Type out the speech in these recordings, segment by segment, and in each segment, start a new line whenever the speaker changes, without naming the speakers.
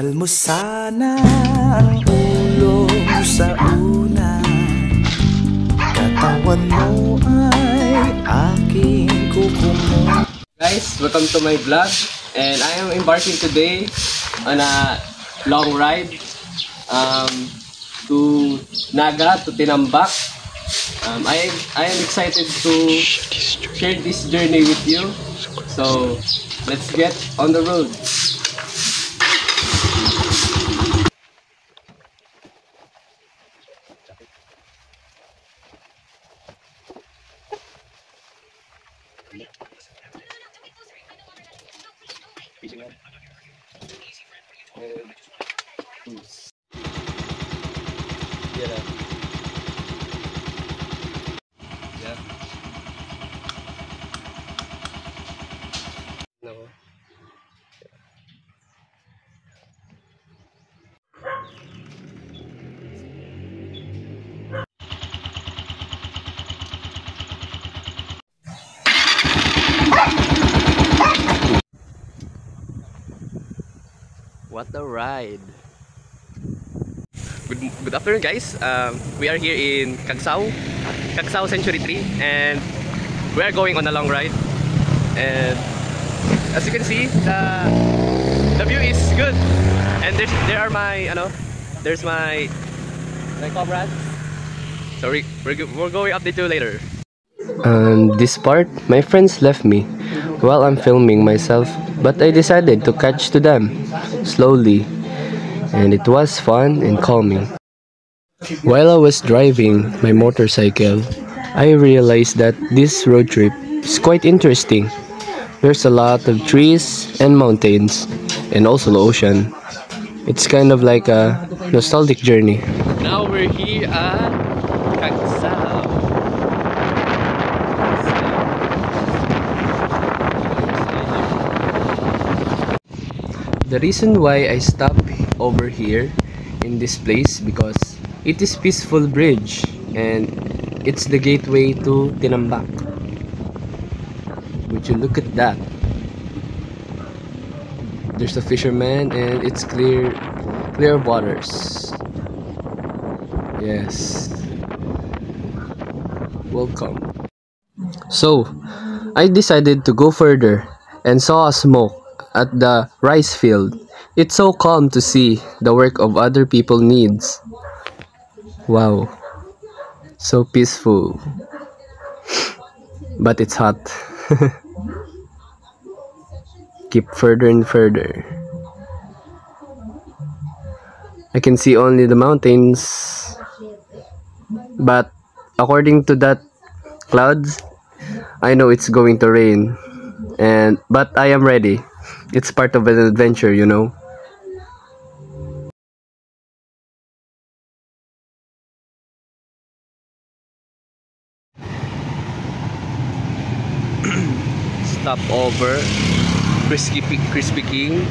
Bawal mo sana ang ulo sa unan. Katawan mo ay aking kukumo.
Guys, welcome to my vlog, and I am embarking today on a long ride to Naga, to Tinambak. I am excited to share this journey with you. So let's get on the road. What a ride! Good afternoon, guys. We are here in Cagsao Century 3, and we are going on a long ride. And as you can see, the view is good. And there are there's my comrades. So we're going update you later. And this part, my friends left me while I'm filming myself, but I decided to catch to them slowly, and it was fun and calming. While I was driving my motorcycle, I realized that this road trip is quite interesting. There's a lot of trees and mountains, and also the ocean. It's kind of like a nostalgic journey. Now we're here at Cagsao. The reason why I stopped over here in this place because it is peaceful bridge and it's the gateway to Tinambak. Would you look at that? There's a fisherman and it's clear waters. Yes. Welcome. So, I decided to go further and saw a smoke at the rice field. It's so calm to see the work of other people needs. Wow, so peaceful. But it's hot. Keep further and further. I can see only the mountains, but according to that clouds, I know it's going to rain. But I am ready. It's part of an adventure, you know. Stop over Crispy King,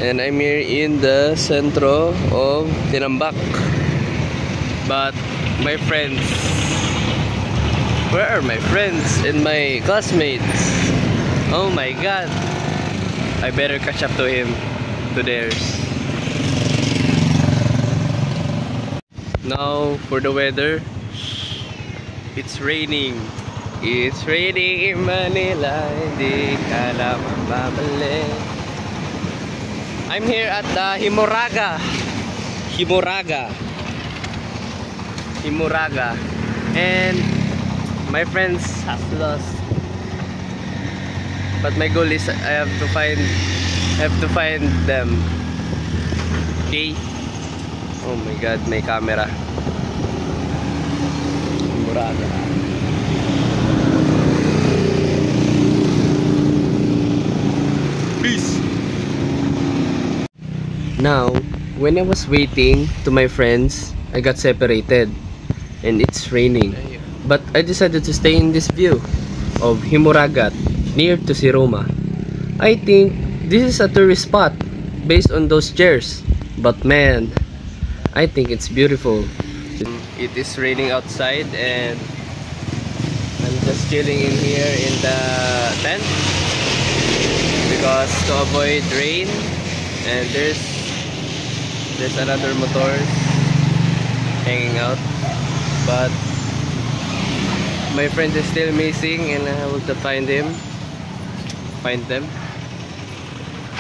and I'm here in the centro of Tinambak. But my friends, where are my friends and my classmates? Oh my god, I better catch up to theirs. Now for the weather, it's raining. It's raining in Manila, hindi ka lang mababalik. I'm here at the Himoraga, and my friends have lost. But my goal is I have to find them. Okay. Oh my god, my camera. Himoraga. Peace. Now, when I was waiting to my friends, I got separated and it's raining. But I decided to stay in this view of Himoragat near to Siroma. I think this is a tourist spot based on those chairs, but man, I think it's beautiful. It is raining outside and I'm just chilling in here in the tent because to avoid rain, and there's There's another motor hanging out, but my friend is still missing and I will to find them.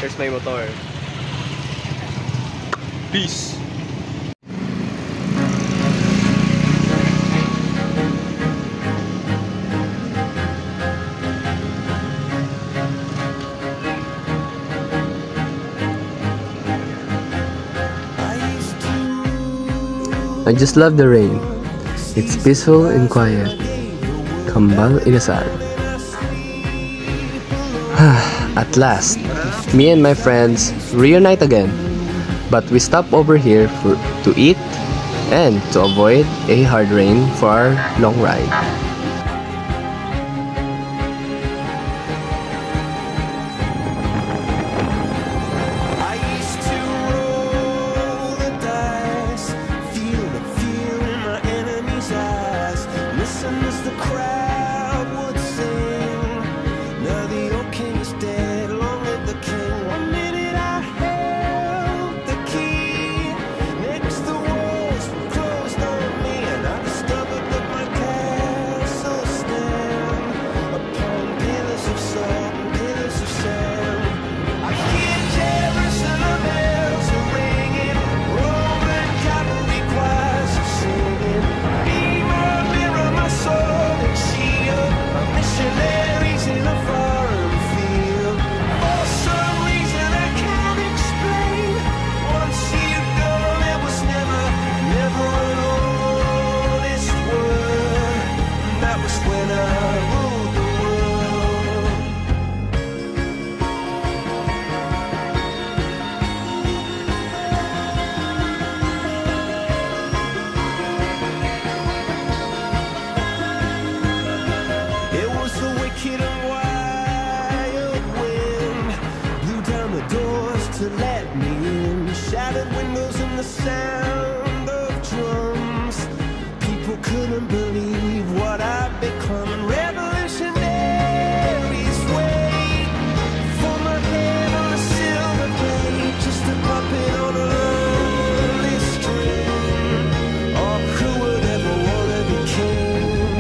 Here's my motor. Peace. I just love the rain. It's peaceful and quiet. Kambal inasal. At last, me and my friends reunite again. But we stop over here to eat and to avoid a hard rain for our long ride.
To let me in, shattered windows and the sound of drums. People couldn't believe what I'd become. Revolutionaries wait for my head on a silver blade, just a puppet on a lonely string. Oh, who would ever wanna be king?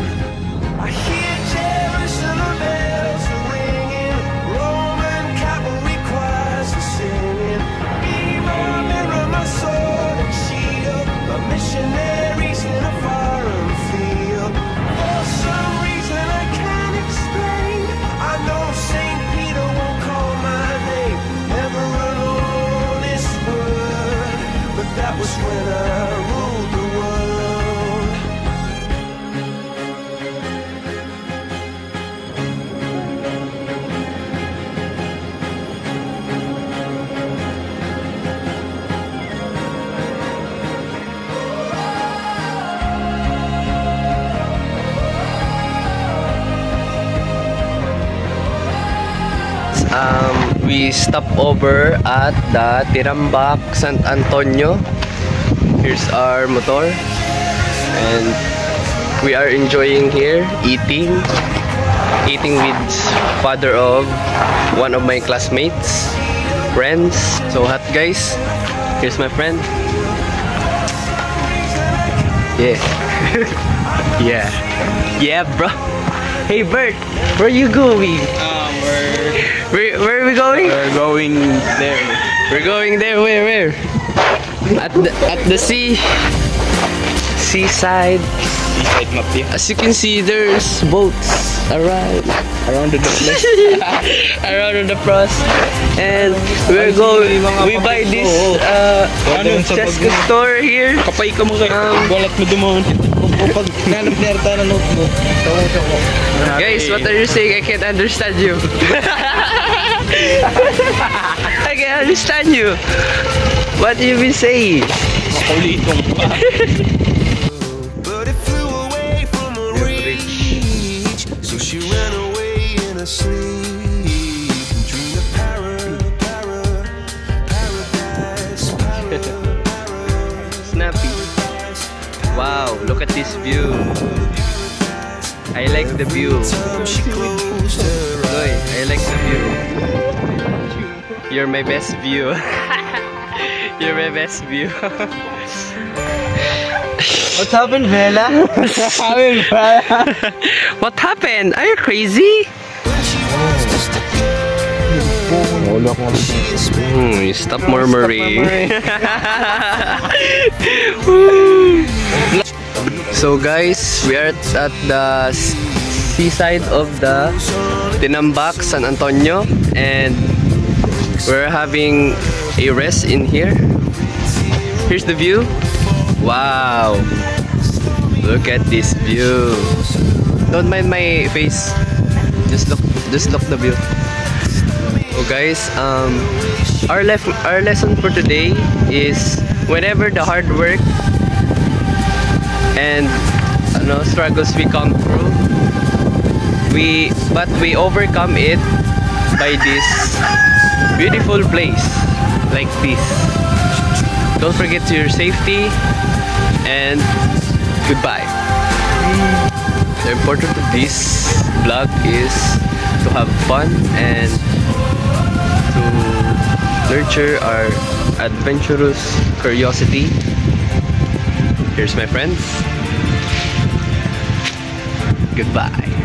I hear Jerusalem bells ringing, Roman cavalry choirs are singing. Be my mirror, my sword and shield, my missionaries in a foreign field. For some reason I can't explain, I know St. Peter won't call my name, never an honest word, but that was when I ruled the world.
We stop over at the Tirambak Sant Antonio. Here's our motor and we are enjoying here eating with father of one of my classmates, friends. So hot, guys. Here's my friend. Yeah. Yeah, bro. Hey Bert, where you going? Where are we going?
We're going there.
We're going there. Where? At the seaside.
Seaside map here.
As you can see, there's boats around
Around the place.
around the cross, and we buy this Tesco store here.
Kapay ka mo kayo. Balat mo dumaan. Pag nanap niya tayo na note mo.
Guys, what are you saying? I can't understand you. I can't understand you. What do you been saying?
Makulitong pa.
But it flew away from her reach, so she ran away in her sleep and dreamed of paradise.
Snappy. Wow, look at this view. I like the view. Loy, I like the view. You're my best view. You're my best view.
What's happened, Bella?
What happened? Are you crazy? Stop murmuring. So guys, we are at the seaside of the Tinambak, San Antonio, and we're having a rest in here. Here's the view. Wow, look at this view. Don't mind my face, just look the view. So guys, our lesson for today is whenever the hard work and struggles we come through, we overcome it by this beautiful place like this. Don't forget your safety and goodbye. The importance of this vlog is to have fun and to nurture our adventurous curiosity. Here's my friends. Goodbye.